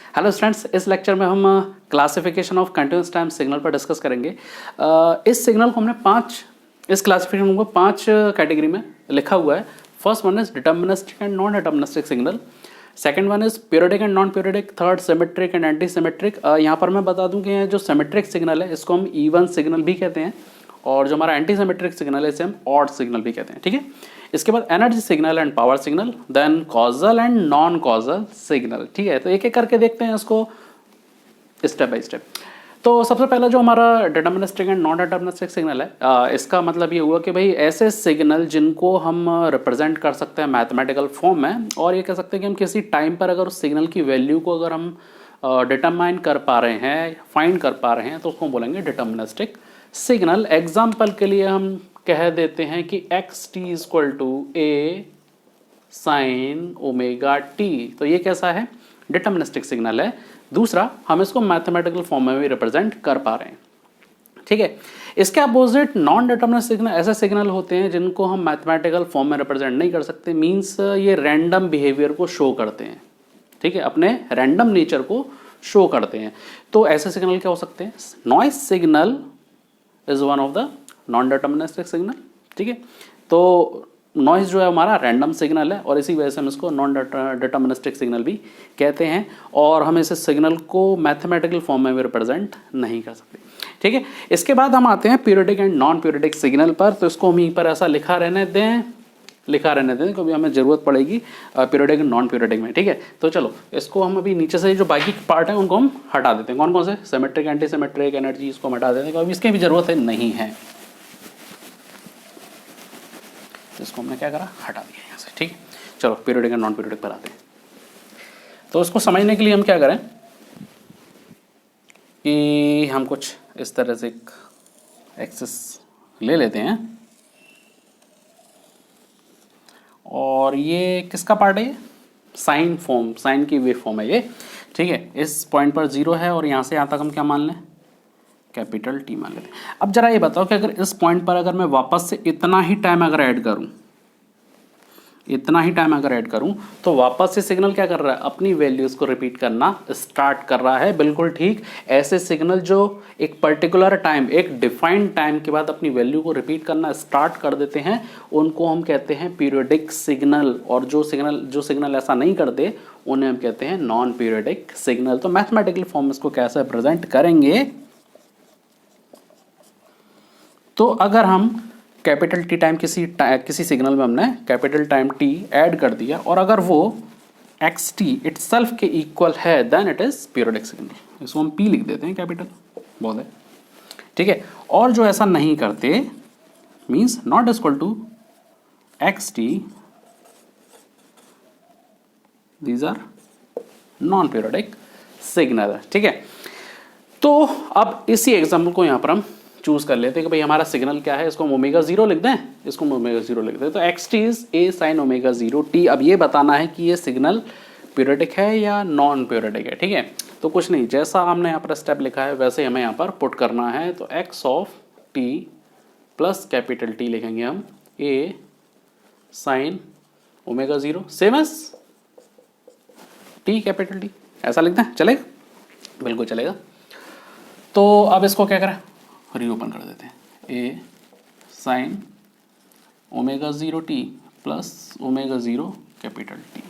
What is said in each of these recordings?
Hello students, इस lecture में हम classification of continuous time signal पर डिस्कस करेंगे। इस सिग्नल को हमने इस क्लासिफिकेशन को 5 कैटेगरी में लिखा हुआ है। First one is deterministic and non deterministic signal, second one is periodic and non periodic, third symmetric and anti symmetric. यहाँ पर मैं बता दूं कि ये जो सिमेट्रिक सिग्नल है इसको हम इवन सिग्नल भी कहते हैं, और जो हमारा एंटी सिमेट्रिक सिग्नल है इसे हम ऑड सिग्नल भी कहते हैं। ठीक है, इसके बाद energy signal and power signal, then causal and non causal signal. ठीक है, तो एक एक करके देखते हैं इसको स्टेप बाय स्टेप। तो सबसे पहला जो हमारा deterministic and non deterministic signal है, इसका मतलब ये हुआ कि भाई ऐसे सिग्नल जिनको हम रिप्रेजेंट कर सकते हैं मैथमेटिकल फॉर्म में, और ये कह सकते हैं कि हम किसी टाइम पर अगर उस सिग्नल की वैल्यू को अगर हम डिटरमाइन कर पा रहे हैं, फाइंड कर पा रहे हैं, तो उसको बोलेंगे डिटर्मिनिस्टिक सिग्नल। एग्जाम्पल के लिए हम कह देते हैं कि x t equal to a sine omega t, तो ये कैसा है, डिटर्मिनिस्टिक सिग्नल है। दूसरा, हम इसको मैथमेटिकल फॉर्म में भी रिप्रेजेंट कर पा रहे हैं। ठीक है, इसके अपोजिट नॉन डिटर्मिनिस्टिक सिग्नल ऐसे सिग्नल होते हैं जिनको हम मैथमेटिकल फॉर्म में रिप्रेजेंट नहीं कर सकते, मींस ये रैंडम बिहेवियर को शो करते हैं। ठीक है, अपने रैंडम नेचर को शो करते हैं। तो ऐसे सिग्नल क्या हो सकते हैं, noise signal is one of the non deterministic signal. ठीक है, तो नॉइज जो है हमारा रैंडम सिग्नल है, और इसी वजह से हम इसको नॉन डिटर्मिनिस्टिक सिग्नल भी कहते हैं, और हम इस सिग्नल को मैथमेटिकल फॉर्म में भी रिप्रेजेंट नहीं कर सकते। ठीक है, इसके बाद हम आते हैं periodic and non periodic signal पर। तो इसको हम यहीं पर ऐसा लिखा रहने दें, कभी हमें ज़रूरत पड़ेगी पीरियोडिक एंड नॉन पीरियोडिक में। ठीक है, तो चलो इसको हम अभी नीचे से जो बाकी पार्ट है उनको हम हटा देते हैं। कौन कौन से, सिमेट्रिक, एंटी सिमेट्रिक, एनर्जी, इसको हम हटा देते हैं, क्योंकि इसकी भी ज़रूरत नहीं है। इसको हमने क्या करा, हटा दिया यहाँ से। ठीक है, चलो पीरियोडिक एंड नॉन पीरियोडिक पर आते हैं। तो इसको समझने के लिए हम क्या करें कि हम कुछ इस तरह से एक एक्सिस ले लेते हैं, और ये किसका पार्ट है, ये साइन फॉर्म, साइन की वेव फॉर्म है ये। ठीक है, इस पॉइंट पर 0 है, और यहाँ से यहाँ तक हम क्या मान लें, कैपिटल टी मान लेते हैं। अब जरा ये बताओ कि अगर इस पॉइंट पर अगर मैं वापस से इतना ही टाइम अगर ऐड करूं, तो वापस से सिग्नल क्या कर रहा है, अपनी वैल्यूज को रिपीट करना स्टार्ट कर रहा है। बिल्कुल ठीक, ऐसे सिग्नल जो एक पर्टिकुलर टाइम, एक डिफाइंड टाइम के बाद अपनी वैल्यू को रिपीट करना स्टार्ट कर देते हैं, उनको हम कहते हैं पीरियोडिक सिग्नल। और जो सिग्नल ऐसा नहीं करते उन्हें हम कहते हैं नॉन पीरियोडिक सिग्नल। तो मैथमेटिकल फॉर्म इसको कैसे प्रेजेंट करेंगे, तो अगर हम कैपिटल टी टाइम किसी सिग्नल में हमने कैपिटल टाइम टी ऐड कर दिया, और अगर वो एक्स टी इटसेल्फ के इक्वल है, then it is periodic signal. इसको हम पी लिख देते हैं, कैपिटल, बहुत है। ठीक है, और जो ऐसा नहीं करते, means not equal to x t, these are non periodic signal. ठीक है, तो अब इसी एग्जाम्पल को यहाँ पर हम चूज कर लेते हैं कि भाई हमारा सिग्नल क्या है, इसको हम ओमेगा 0 लिख दें, इसको हम ओमेगा 0 लिख दें। तो x T is a sine omega 0 T. अब ये बताना है कि ये सिग्नल पीरियोडिक है या नॉन पीरियोडिक है। ठीक है, तो कुछ नहीं, जैसा हमने यहाँ पर स्टेप लिखा है वैसे हमें यहाँ पर पुट करना है। तो X of T plus capital T लिखेंगे हम A sine omega 0, same as T capital T, ऐसा लिखते हैं, चलेगा, बिल्कुल चलेगा। तो अब इसको क्या करें, रीओपन कर देते हैं, A sine omega 0 T plus omega 0 capital T.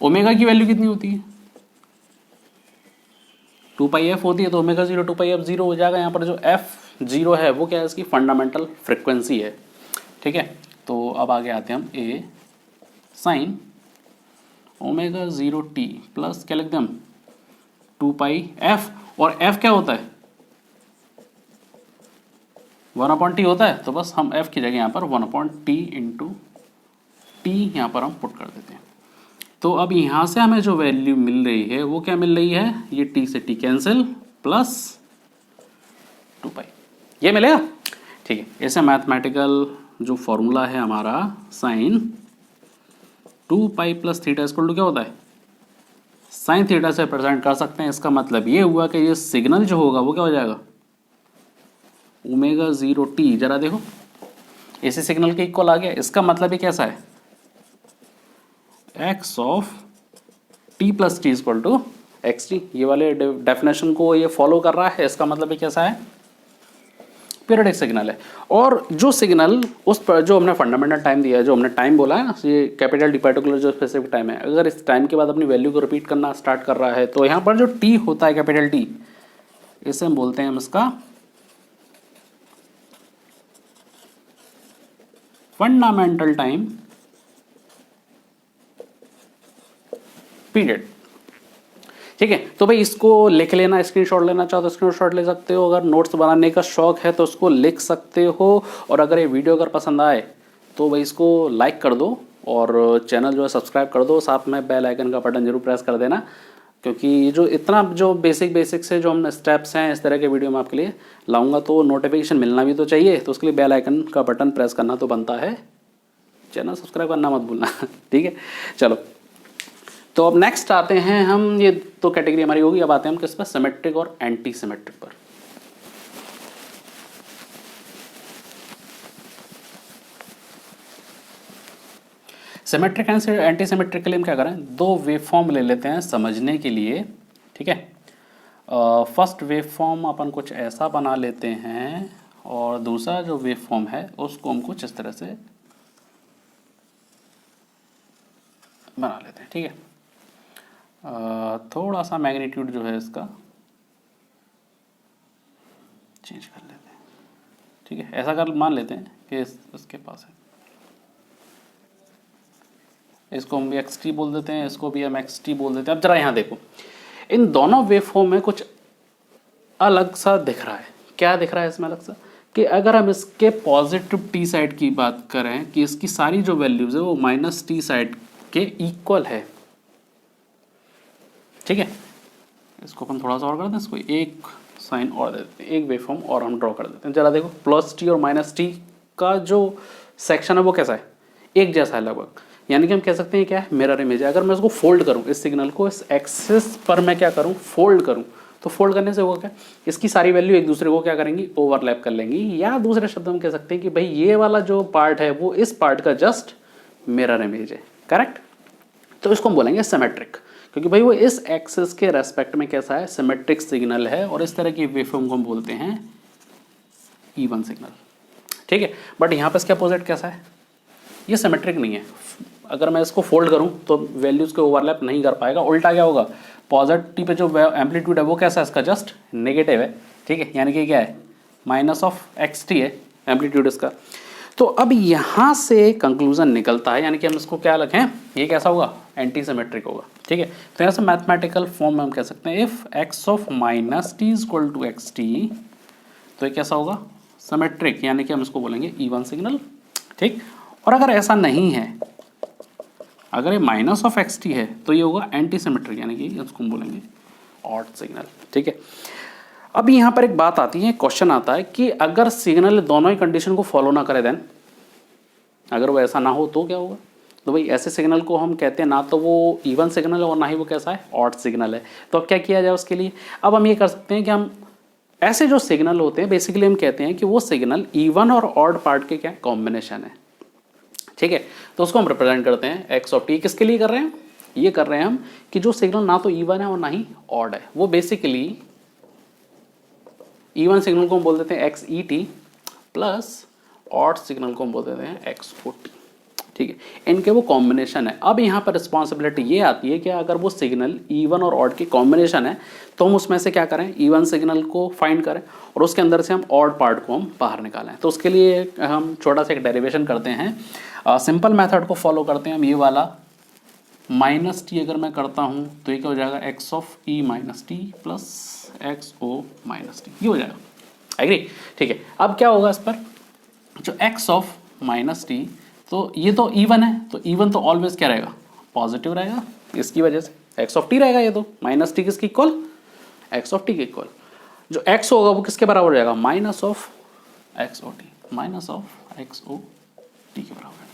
Omega की वैल्यू कितनी होती है, 2 पाई एफ होती है, तो ओमेगा 0 2 पाई एफ 0 हो जाएगा। यहाँ पर जो एफ 0 है वो क्या है, इसकी फंडामेंटल फ्रिक्वेंसी है। ठीक है, तो अब आगे आते हैं हम, A sine omega 0 T plus क्या लिखते हैं हम, 2 पाई एफ, और एफ क्या होता है, 1/t होता है, तो बस हम f की जगह यहाँ पर 1/t इंटू टी यहाँ पर हम पुट कर देते हैं। तो अब यहाँ से हमें जो वैल्यू मिल रही है वो क्या मिल रही है, ये t से t कैंसिल प्लस 2 पाई, ये मिलेगा। ठीक है, ऐसे मैथमेटिकल जो फॉर्मूला है हमारा sine 2 pi plus theta equal to क्या होता है, साइन थीटा से प्रेजेंट कर सकते हैं। इसका मतलब ये हुआ कि ये सिग्नल जो होगा वो क्या हो जाएगा, ओमेगा 0 टी। जरा देखो, इसी सिग्नल के इक्वल आ गया। इसका मतलब ही कैसा है, x of T plus t equal to x t, ये वाले डेफिनेशन को ये फॉलो कर रहा है, इसका मतलब ये कैसा है, पीरियडिक सिग्नल है। और जो सिग्नल उस पर जो हमने फंडामेंटल टाइम दिया है, जो हमने टाइम बोला है ना, ये कैपिटल डी पर्टिकुलर जो स्पेसिफिक टाइम है, अगर इस टाइम के बाद अपनी वैल्यू को रिपीट करना स्टार्ट कर रहा है, तो यहाँ पर जो टी होता है कैपिटल टी, इसे हम बोलते हैं हम इसका फंडामेंटल टाइम पीरियड। ठीक है, तो भाई इसको लिख लेना, स्क्रीनशॉट लेना चाहो तो स्क्रीनशॉट ले सकते हो, अगर नोट्स बनाने का शौक है तो उसको लिख सकते हो, और अगर ये वीडियो अगर पसंद आए तो भाई इसको लाइक कर दो और चैनल जो है सब्सक्राइब कर दो, साथ में बेल आइकन का बटन जरूर प्रेस कर देना, क्योंकि जो इतना जो बेसिक से जो हम स्टेप्स हैं इस तरह के वीडियो में आपके लिए लाऊंगा, तो नोटिफिकेशन मिलना भी तो चाहिए, तो उसके लिए बेल आइकन का बटन प्रेस करना तो बनता है, चैनल सब्सक्राइब करना मत भूलना। ठीक है, चलो तो अब नेक्स्ट आते हैं हम, ये तो कैटेगरी हमारी होगी, अब आते हैं हम किस पर, सिमेट्रिक और एंटी सिमेट्रिक पर। सिमेट्रिक एंड एंटी सिमेट्रिक के लिए हम क्या करें, दो वेव फॉर्म ले लेते हैं समझने के लिए। ठीक है, फर्स्ट वेव फॉर्म अपन कुछ ऐसा बना लेते हैं, और दूसरा जो वेव फॉर्म है उसको हम कुछ इस तरह से बना लेते हैं। ठीक है, थोड़ा सा मैग्नीट्यूड जो है इसका चेंज कर लेते हैं। ठीक है, ऐसा कर मान लेते हैं कि इसके पास है, इसको हम भी एक्स टी बोल देते हैं, इसको भी हम एक्स टी बोल देते हैं। अब जरा यहाँ देखो, इन दोनों वेवफॉर्म में कुछ अलग सा दिख रहा है। क्या दिख रहा है इसमें अलग सा, कि अगर हम इसके पॉजिटिव टी साइड की बात करें कि इसकी सारी जो वैल्यूज है वो माइनस टी साइड के इक्वल है। ठीक है, इसको अपन थोड़ा सा और कर दें, इसको एक साइन और दे देते हैं, एक वेवफॉर्म और हम ड्रॉ कर देते हैं। जरा देखो, प्लस टी और माइनस टी का जो सेक्शन है वो कैसा है, एक जैसा है लगभग, यानी कि हम कह सकते हैं क्या है, मिरर इमेज है। अगर मैं इसको फोल्ड करूं, इस सिग्नल को इस एक्सिस पर मैं क्या करूं, फोल्ड करूं, तो फोल्ड करने से होगा क्या, इसकी सारी वैल्यू एक दूसरे को क्या करेंगी, ओवरलैप कर लेंगी, या दूसरे शब्द में कह सकते हैं कि भाई ये वाला जो पार्ट है वो इस पार्ट का जस्ट मिरर इमेज है। करेक्ट, तो इसको हम बोलेंगे सिमेट्रिक, क्योंकि भाई वो इस एक्सिस के रेस्पेक्ट में कैसा है, सिमेट्रिक सिग्नल है, और इस तरह की वेवफॉर्म को हम बोलते हैं इवन सिग्नल। ठीक है, बट यहाँ पर इसका अपोजिट कैसा है, ये सिमेट्रिक नहीं है। अगर मैं इसको फोल्ड करूं तो वैल्यूज के ओवरलैप नहीं कर पाएगा, उल्टा क्या होगा, पॉजिटिव पे जो एम्पलीट्यूड है वो कैसा है इसका, जस्ट नेगेटिव है। ठीक है, यानी कि क्या है, माइनस ऑफ एक्स टी है एम्पलीट्यूड इसका। तो अब यहाँ से कंक्लूजन निकलता है, यानी कि हम इसको क्या लिखें, ये कैसा होगा, एंटी सिमेट्रिक होगा। ठीक है, तो यहाँ से मैथमेटिकल फॉर्म में हम कह सकते हैं if x of minus t is equal to x t, तो ये कैसा होगा, सिमेट्रिक, यानी कि हम इसको बोलेंगे इवन सिग्नल। ठीक, और अगर ऐसा नहीं है, अगर ये माइनस ऑफ एक्स टी है, तो ये होगा एंटी सिमेट्रिक, यानी कि इसको हम बोलेंगे ऑड सिग्नल। ठीक है, अब यहाँ पर एक बात आती है, क्वेश्चन आता है कि अगर सिग्नल दोनों ही कंडीशन को फॉलो ना करे, देन अगर वो ऐसा ना हो तो क्या होगा, तो भाई ऐसे सिग्नल को हम कहते हैं ना तो वो इवन सिग्नल है और ना ही वो कैसा है, ऑड सिग्नल है। तो अब क्या किया जाए उसके लिए, अब हम ये कर सकते हैं कि हम ऐसे जो सिग्नल होते हैं बेसिकली हम कहते हैं कि वो सिग्नल इवन और ऑड पार्ट के क्या कॉम्बिनेशन है। ठीक है, तो उसको हम रिप्रेजेंट करते हैं एक्स ऑफ टी। किसके लिए कर रहे हैं, ये कर रहे हैं हम कि जो सिग्नल ना तो इवन है और ना ही ऑड है, वो बेसिकली इवन सिग्नल को हम बोल देते हैं x E T, plus odd signal को हम बोल देते हैं एक्स ओ टी। ठीक है, इनके वो कॉम्बिनेशन है। अब यहाँ पर रिस्पॉन्सिबिलिटी ये आती है कि अगर वो सिग्नल इवन और ऑड की कॉम्बिनेशन है तो हम उसमें से क्या करें, इवन सिग्नल को फाइंड करें और उसके अंदर से हम ऑड पार्ट को हम बाहर निकालें। तो उसके लिए हम छोटा सा एक डेरिवेशन करते हैं, सिंपल मेथड को फॉलो करते हैं हम। ये वाला माइनस टी अगर मैं करता हूँ तो ये क्या हो जाएगा, x of e minus t plus x o minus t, ये हो जाएगा। एग्री? ठीक है, अब क्या होगा इस पर, जो एक्स ऑफ माइनस टी, तो ये तो इवन है, तो इवन तो ऑलवेज क्या रहेगा, पॉजिटिव रहेगा, इसकी वजह से एक्स ऑफ टी रहेगा। ये तो माइनस टी किसकी इक्वल, एक्स ऑफ टी के इक्वल। जो एक्स होगा वो किसके बराबर हो जाएगा, minus of x o t, minus of x o t के बराबर।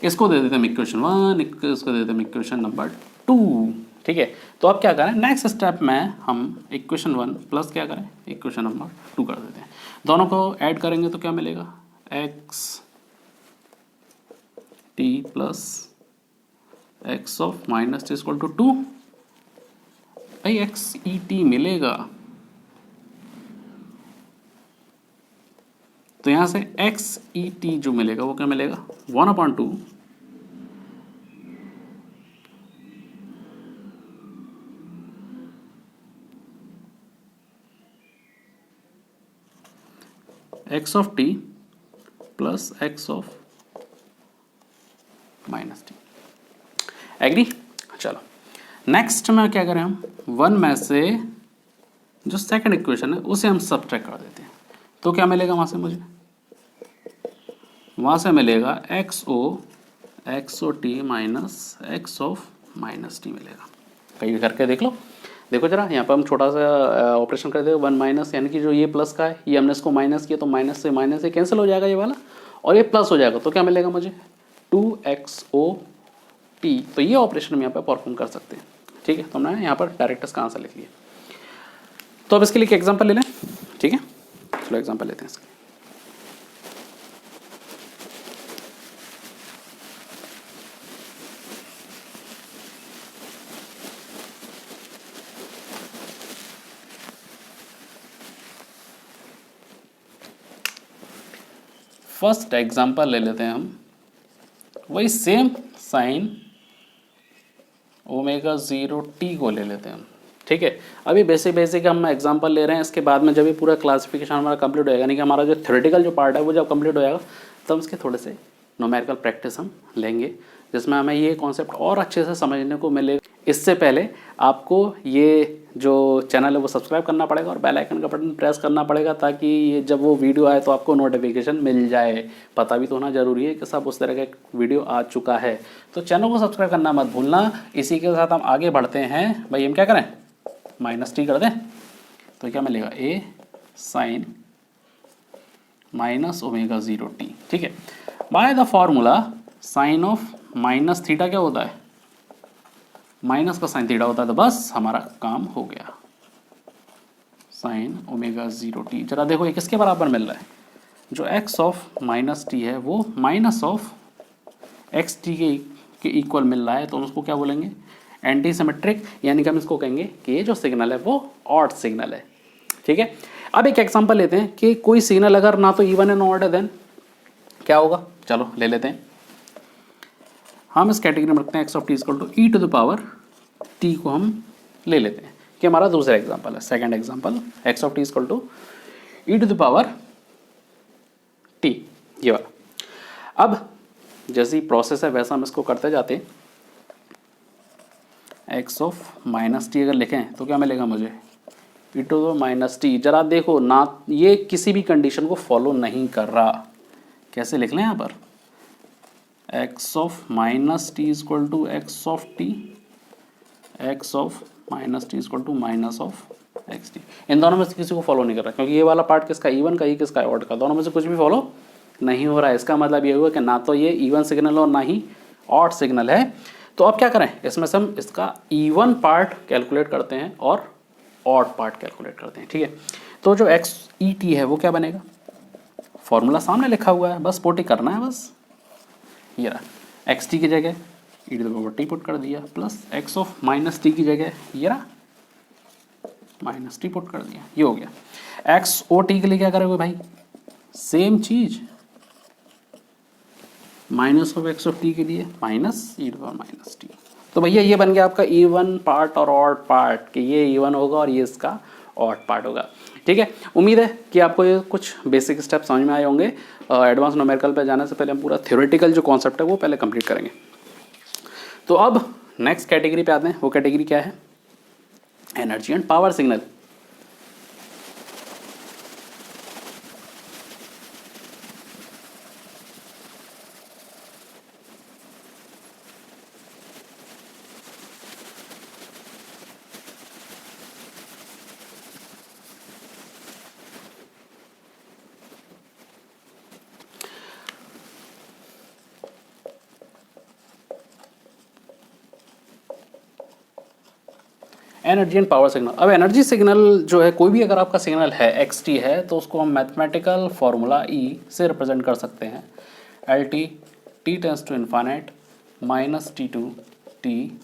इसको दे देते हैं इक्वेशन 1, इसको दे देते हैं इक्वेशन नंबर 2। ठीक है, तो अब क्या करें, नेक्स्ट स्टेप में हम इक्वेशन 1 प्लस क्या करें, इक्वेशन नंबर 2 कर देते हैं। दोनों को ऐड करेंगे तो क्या मिलेगा, x t plus x of minus t equal to 2 भाई एक्स ई टी मिलेगा, तो यहां से एक्स ई टी जो मिलेगा वो क्या मिलेगा, 1/2 x of T plus x of minus t. Agree? चलो नेक्स्ट में क्या करें हम, 1 में से जो सेकंड इक्वेशन है उसे हम सब्ट्रैक्ट कर देते हैं, तो क्या मिलेगा वहां से मुझे, वहां से मिलेगा x o t minus x of minus t मिलेगा। कहीं भी करके देख लो, देखो जरा यहाँ पर हम छोटा सा ऑपरेशन कर देंगे, 1 माइनस यानी कि जो ये प्लस का है ये हमने इसको माइनस किया, तो माइनस से माइनस से कैंसिल हो जाएगा ये वाला, और ये प्लस हो जाएगा, तो क्या मिलेगा मुझे 2xo_t। तो ये ऑपरेशन हम यहाँ पे परफॉर्म कर सकते हैं। ठीक है, तो हमने यहाँ पर डायरेक्ट इसका आंसर लिख लिया। तो अब इसके लिए एक एग्जाम्पल ले लें। ठीक है, चलो एग्जाम्पल लेते हैं इसके। फर्स्ट एग्जाम्पल ले लेते हैं हम, वही सेम साइन ओमेगा 0t को ले लेते हैं हम। ठीक है, अभी बेसिक हम एग्जांपल ले रहे हैं, इसके बाद में जब ये पूरा क्लासिफिकेशन हमारा कंप्लीट हो जाएगा, यानी कि हमारा जो थ्योरेटिकल जो पार्ट है वो जब कंप्लीट हो जाएगा, तब उसके थोड़े से न्यूमेरिकल प्रैक्टिस हम लेंगे, जिसमें हमें ये कॉन्सेप्ट और अच्छे से समझने को मिलेगा। इससे पहले आपको ये जो चैनल है वो सब्सक्राइब करना पड़ेगा और बेल आइकन का बटन प्रेस करना पड़ेगा, ताकि ये जब वो वीडियो आए तो आपको नोटिफिकेशन मिल जाए। पता भी तो होना ज़रूरी है कि सब उस तरह का वीडियो आ चुका है, तो चैनल को सब्सक्राइब करना मत भूलना। इसी के साथ हम आगे बढ़ते हैं। भाई हम क्या करें, -t कर दें, तो क्या मिलेगा a sign minus omega 0t। ठीक है, by the formula sine of minus theta क्या होता है, माइनस का साइन थीटा होता है, तो बस हमारा काम हो गया। साइन ओमेगा 0t, जरा देखो ये किसके बराबर मिल रहा है, जो x ऑफ माइनस टी है वो माइनस ऑफ एक्स टी के इक्वल मिल रहा है, तो हम उसको क्या बोलेंगे, एंटी सिमेट्रिक, यानी कि हम इसको कहेंगे कि ये जो सिग्नल है वो ऑड सिग्नल है। ठीक है, अब एक एग्जांपल लेते हैं कि कोई सिग्नल अगर ना तो इवन एंड ऑड है, देन क्या होगा, चलो ले लेते हैं। हम इस कैटेगरी में रखते हैं x of t equal to e to the power t को हम ले लेते हैं, कि हमारा दूसरा एग्जांपल है, second example, x of t equal to e to the power t, ये वाला। अब जैसी प्रोसेस है वैसा हम इसको करते जाते हैं। एक्स ऑफ माइनस टी अगर लिखें तो क्या मिलेगा मुझे, ई टू द माइनस टी। जरा देखो ना, ये किसी भी कंडीशन को फॉलो नहीं कर रहा। कैसे लिख लें यहाँ पर, x of minus t equal to x of t, x of minus t equal to minus of x t. इन दोनों में से किसी को फॉलो नहीं कर रहा, क्योंकि ये वाला पार्ट किसका, इवन का, ये किसका, ऑड का। दोनों में से कुछ भी फॉलो नहीं हो रहा है। इसका मतलब ये हुआ कि ना तो ये इवन सिग्नल और ना ही ऑड सिग्नल है। तो अब क्या करें, इसमें से हम इसका इवन पार्ट कैलकुलेट करते हैं और ऑड पार्ट कैलकुलेट करते हैं। ठीक है, तो जो एक्स ई टी है वो क्या बनेगा, फॉर्मूला सामने लिखा हुआ है, बस पोटी करना है। बस ये रहा, एक्स टी की जगह e to the power t put कर दिया, plus x of minus t की जगह ये रहा माइनस टी पुट कर दिया, ये हो गया। एक्स ओ टी के लिए क्या करोगे भाई, सेम चीज, minus of x of t के लिए minus e to the power minus t. तो भैया ये बन गया आपका इवन पार्ट और ऑड पार्ट, कि ये इवन होगा और ये इसका ऑड पार्ट होगा। ठीक है, उम्मीद है कि आपको ये कुछ बेसिक स्टेप समझ में आए होंगे। एडवांस न्यूमेरिकल पे जाने से पहले हम पूरा थ्योरेटिकल जो कॉन्सेप्ट है वो पहले कंप्लीट करेंगे। तो अब नेक्स्ट कैटेगरी पे आते हैं। वो कैटेगरी क्या है, energy and power signal. Energy and power signal. अब एनर्जी सिग्नल जो है, कोई भी अगर आपका सिग्नल है एक्स टी है, तो उसको हम मैथमेटिकल फार्मूला ई से रिप्रेजेंट कर सकते हैं, L t t tends to infinite minus t to t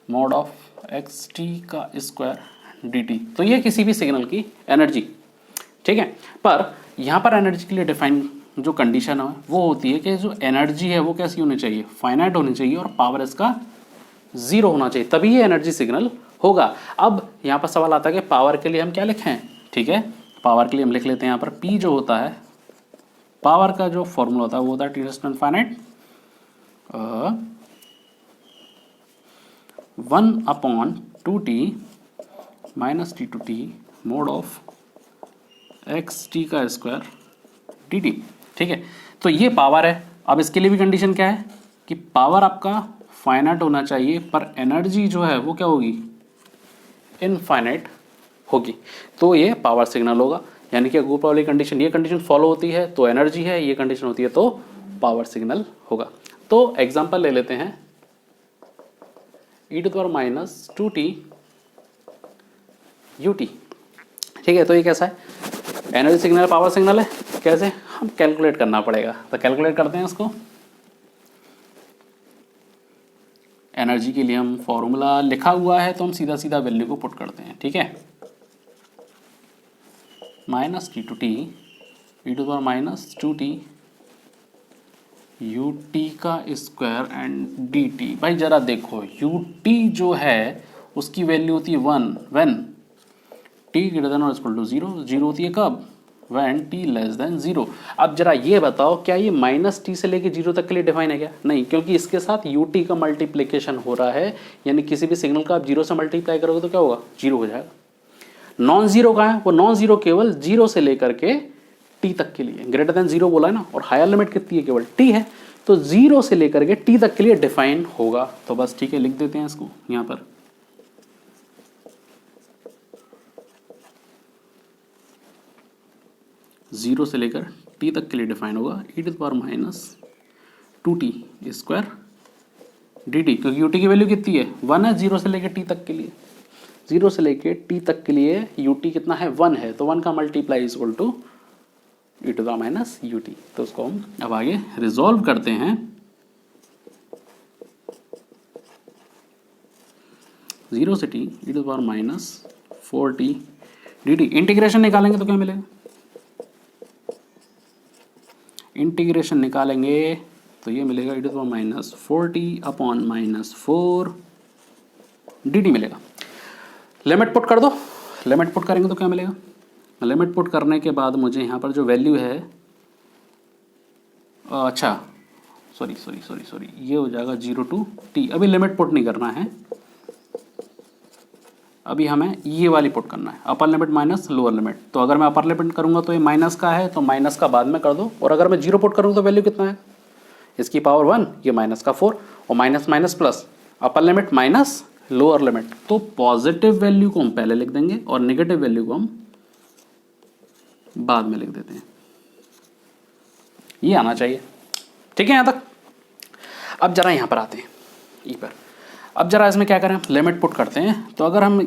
mod of x t का स्क्वायर डी टी। तो ये किसी भी सिग्नल की एनर्जी, ठीक है। पर यहाँ पर एनर्जी के लिए डिफाइन जो कंडीशन है वो होती है कि जो एनर्जी है वो कैसी होनी चाहिए, फाइनाइट होनी चाहिए और पावर इसका 0 होना चाहिए, तभी ये एनर्जी सिग्नल होगा। अब यहाँ पर सवाल आता है कि पावर के लिए हम क्या लिखें, ठीक है। पावर के लिए हम लिख लेते हैं यहाँ पर P जो होता है, पावर का जो फॉर्मूला होता है वो होता है T infinite 1/2t minus T2t mode of x t का स्क्वायर डी टी, ठीक है। तो ये पावर है। अब इसके लिए भी कंडीशन क्या है कि पावर आपका फाइनाइट होना चाहिए पर एनर्जी जो है वो क्या होगी, इनफाइनाइट होगी, तो ये पावर सिग्नल होगा। यानी कि ग्रुप वाली कंडीशन, ये कंडीशन फॉलो होती है तो एनर्जी है, ये कंडीशन होती है तो पावर सिग्नल होगा। तो एग्जांपल ले लेते हैं e⁻⁻2t ut, ठीक है। तो ये कैसा है, एनर्जी सिग्नल पावर सिग्नल है, कैसे हम कैलकुलेट करना पड़ेगा, तो कैलकुलेट करते हैं इसको। एनर्जी के लिए हम फॉर्मूला लिखा हुआ है तो हम सीधा सीधा वैल्यू को पुट करते हैं, ठीक है। माइनस T2t e⁻⁻2t ut का स्क्वायर एंड dt। भाई जरा देखो ut जो है उसकी वैल्यू होती है 1 व्हेन t ग्रेटर देन और इक्वल टू 0, 0 होती है कब, व्हेन t लेस देन 0। अब जरा ये बताओ क्या ये माइनस टी से लेके 0 तक के लिए डिफाइन है क्या, नहीं, क्योंकि इसके साथ ut का मल्टीप्लिकेशन हो रहा है, यानी किसी भी सिग्नल का आप 0 से मल्टीप्लाई करोगे तो क्या होगा, 0 हो जाएगा। नॉन जीरो का है वो, नॉन जीरो केवल 0 से लेकर के t तक के लिए, ग्रेटर देन 0 बोला है ना, और हायर लिमिट कितनी है, केवल t है, तो 0 से लेकर के t तक के लिए डिफाइन होगा। तो बस ठीक है, लिख देते हैं इसको यहाँ पर। जीरो से लेकर t तक के लिए डिफाइन होगा e⁻⁻2t स्क्वायर dt, क्योंकि ut की वैल्यू कितनी है, 1 है 0 से लेकर t तक के लिए, 0 से लेके t तक के लिए ut कितना है, 1 है, तो 1 का multiply is equal to e⁻⁻ut। तो उसको हम अब आगे रिजॉल्व करते हैं। 0 से t e⁻⁻4t dt, इंटीग्रेशन निकालेंगे तो क्या मिलेगा, इंटीग्रेशन निकालेंगे तो ये मिलेगा e⁻⁻4t/-4 dt मिलेगा। लिमिट पुट कर दो, लिमिट पुट करेंगे तो क्या मिलेगा, लिमिट पुट करने के बाद मुझे यहाँ पर जो वैल्यू है, अच्छा सॉरी, ये हो जाएगा 0 to t। अभी लिमिट पुट नहीं करना है, अभी हमें ये वाली पुट करना है, upper limit minus lower limit. तो अगर मैं अपर लिमिट करूँगा तो ये माइनस का है, तो माइनस का बाद में कर दो, और अगर मैं 0 पुट करूँ तो वैल्यू कितना है, इसकी पावर 1, ये माइनस का 4, और minus minus plus, upper limit minus lower limit. तो पॉजिटिव वैल्यू को हम पहले लिख देंगे और नेगेटिव वैल्यू को हम बाद में लिख देते हैं, ये आना चाहिए, ठीक है यहाँ तक। अब जरा यहाँ पर आते हैं ई पर। अब जरा इसमें क्या करें, लिमिट पुट करते हैं। तो अगर हम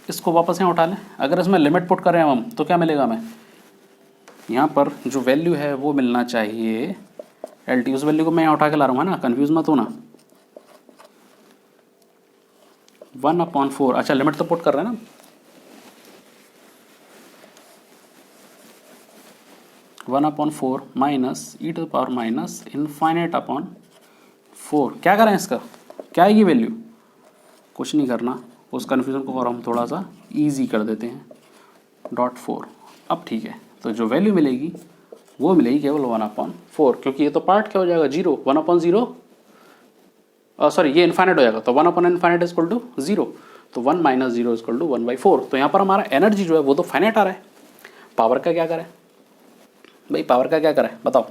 इसको वापस यहाँ उठा लें, अगर इसमें लिमिट पुट करें हम तो क्या मिलेगा हमें, यहाँ पर जो वैल्यू है वो मिलना चाहिए एल टी, उस वैल्यू को मैं यहाँ उठा के ला रहा हूँ, है ना, कन्फ्यूज मत होना। 1/4, अच्छा लिमिट तो पुट कर रहे हैं ना, (1/4 माइनस e⁻⁻∞/4। क्या करें इसका, क्या है ये वैल्यू, कुछ नहीं करना, उस कन्फ्यूजन को और हम थोड़ा सा इजी कर देते हैं, .4। अब ठीक है, तो जो वैल्यू मिलेगी वो मिलेगी केवल 1/4, क्योंकि ये तो पार्ट क्या हो जाएगा, 0, 1/0, सॉरी ये इन्फाइनाइट हो जाएगा, तो 1/∞ इज इक्वल टू 0, तो 1 माइनस 0 इज इक्वल टू 1/4। तो यहाँ पर हमारा एनर्जी जो है वो तो फाइनाइट आ रहा है, पावर का क्या करें भाई, पावर का क्या करें बताओ,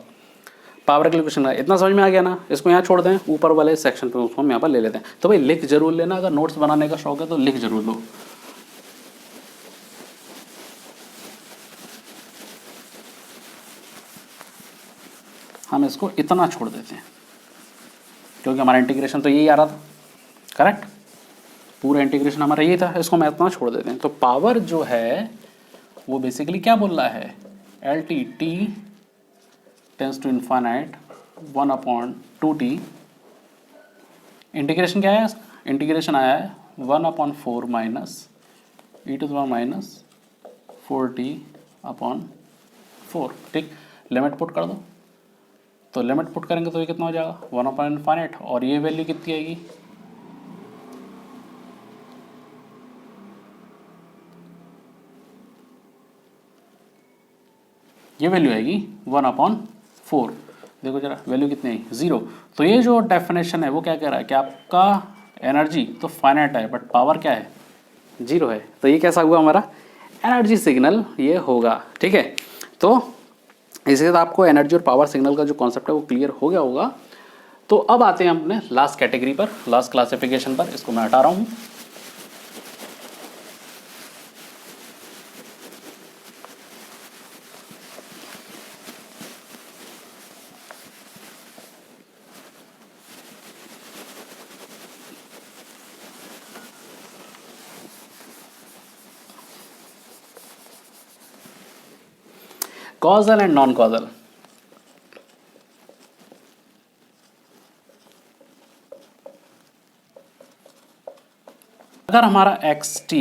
पावर कैलकुलेशन है, इतना समझ में आ गया ना। इसको यहाँ छोड़ दें, ऊपर वाले सेक्शन पे उसको हम यहाँ पर ले लेते हैं। तो भाई लिख जरूर लेना, अगर नोट्स बनाने का शौक है तो लिख जरूर लो। हम इसको इतना छोड़ देते हैं क्योंकि हमारा इंटीग्रेशन तो यही आ रहा था, करेक्ट, पूरा इंटीग्रेशन हमारा यही था, इसको मैं इतना छोड़ देते हैं। तो पावर जो है वो बेसिकली क्या बोल रहा है, L t t tends to infinite 1/2t, integration क्या है, इंटीग्रेशन आया है 1/4 माइनस e⁻⁴t/4, ठीक। लिमिट पुट कर दो, तो लिमिट पुट करेंगे तो ये कितना हो जाएगा 1/∞, और ये वैल्यू कितनी आएगी, ये वैल्यू आएगी 1/4। देखो जरा वैल्यू कितनी आई 0। तो ये जो डेफिनेशन है वो क्या कह रहा है कि आपका एनर्जी तो फाइनाइट है बट पावर क्या है 0 है। तो ये कैसा हुआ हमारा एनर्जी सिग्नल ये होगा, ठीक है। तो इसके साथ आपको एनर्जी और पावर सिग्नल का जो कॉन्सेप्ट है वो क्लियर हो गया होगा। तो अब आते हैं अपने लास्ट कैटेगरी पर, लास्ट क्लासिफिकेशन पर। इसको मैं हटा रहा हूँ। Causal and non causal. अगर हमारा xt,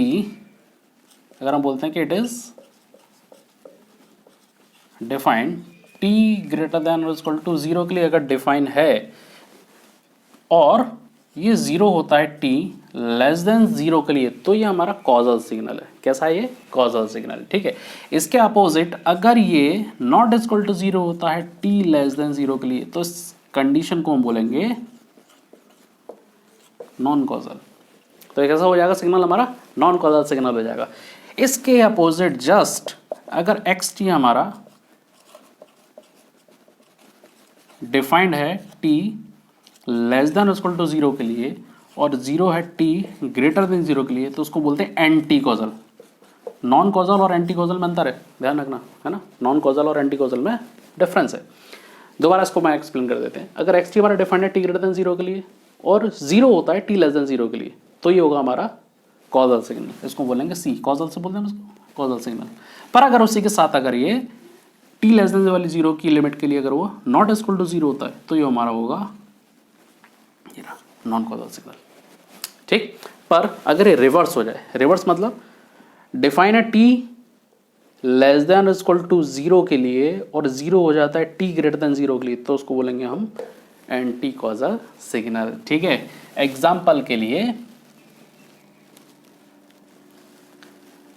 अगर हम बोलते हैं कि it is defined t greater then और इक्वल टू 0 के लिए अगर डिफाइन है और ये 0 होता है t लेस देन 0 के लिए, तो ये हमारा कॉजल सिग्नल है। कैसा है ये कॉजल सिग्नल, ठीक है। इसके अपोजिट अगर ये नॉट इक्वल टू 0 होता है t लेस देन 0 के लिए, तो इस कंडीशन को हम बोलेंगे नॉन कॉजल। तो ये कैसा हो जाएगा सिग्नल हमारा नॉन कॉजल सिग्नल हो जाएगा। इसके अपोजिट जस्ट अगर xt हमारा डिफाइंड है t less than equal to 0 के लिए और 0 है t ग्रेटर देन 0 के लिए, तो उसको बोलते हैं एंटी कॉजल। नॉन कॉजल और एंटी कॉजल में अंतर है, ध्यान रखना, है ना। नॉन कॉजल और एंटी कॉजल में डिफरेंस है। दोबारा इसको मैं एक्सप्लेन कर देते हैं। अगर xt हमारा डिफाइंड है t ग्रेटर देन 0 के लिए और 0 होता है t लेस देन 0 के लिए, तो ये होगा हमारा कॉजल सिग्नल। इसको बोलेंगे सी, कॉजल से बोलते हैं इसको कॉजल सिग्नल। पर अगर उसी के साथ अगर ये t लेस देन वाली 0 की लिमिट के लिए अगर वो नॉट इक्वल टू 0 होता है, तो ये हमारा होगा नॉन कॉजल सिग्नल, ठीक। पर अगर ये रिवर्स हो जाए, रिवर्स मतलब डिफाइन है t less than equal to 0 के लिए और 0 हो जाता है t ग्रेटर देन 0 के लिए, तो उसको बोलेंगे हम एंटी कॉजल सिग्नल, ठीक है। एग्जाम्पल के लिए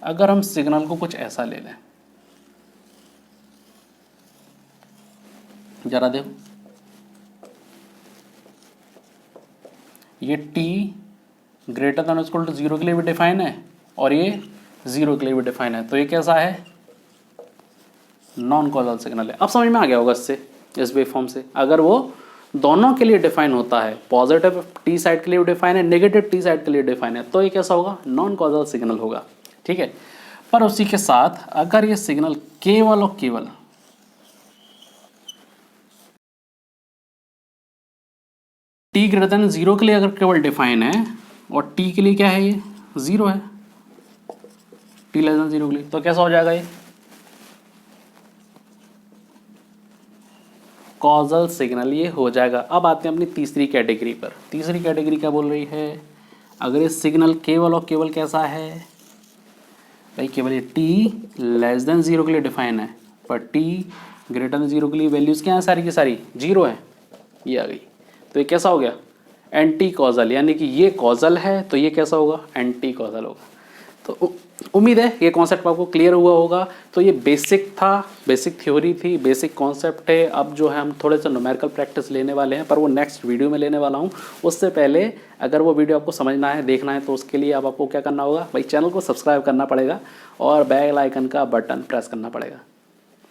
अगर हम सिग्नल को कुछ ऐसा ले लें, जरा देखो, ये t greater than equal to 0 के लिए भी डिफाइन है और ये 0 के लिए भी डिफाइन है, तो ये कैसा है नॉन कॉजल सिग्नल है। अब समझ में आ गया होगा इससे, इस वेव फॉर्म से। अगर वो दोनों के लिए डिफाइन होता है, पॉजिटिव t साइड के लिए डिफाइन है, नेगेटिव t साइड के लिए डिफाइन है, तो ये कैसा होगा नॉन कॉजल सिग्नल होगा, ठीक है। पर उसी के साथ अगर ये सिग्नल केवल और केवल t ग्रेटर देन 0 के लिए अगर केवल डिफाइन है और t के लिए क्या है ये 0 है, t लेस देन 0 के लिए, तो कैसा हो जाएगा ये कॉजल सिग्नल ये हो जाएगा। अब आते हैं अपनी तीसरी कैटेगरी पर। तीसरी कैटेगरी क्या बोल रही है, अगर ये सिग्नल केवल और केवल कैसा है भाई, केवल ये t लेस देन 0 के लिए डिफाइन है, पर t ग्रेटर देन 0 के लिए वैल्यूज क्या है सारी की सारी 0 है, ये आ गई, तो ये कैसा हो गया एंटी कॉजल। यानी कि ये कॉजल है तो ये कैसा होगा एंटी कॉजल होगा। तो उम्मीद है ये कॉन्सेप्ट आपको क्लियर हुआ होगा। तो ये बेसिक था, बेसिक थ्योरी थी, बेसिक कॉन्सेप्ट है। अब जो है हम थोड़े से न्यूमेरिकल प्रैक्टिस लेने वाले हैं, पर वो नेक्स्ट वीडियो में लेने वाला हूँ। उससे पहले अगर वो वीडियो आपको समझना है, देखना है, तो उसके लिए अब आपको क्या करना होगा भाई, चैनल को सब्सक्राइब करना पड़ेगा और बेल आइकन का बटन प्रेस करना पड़ेगा।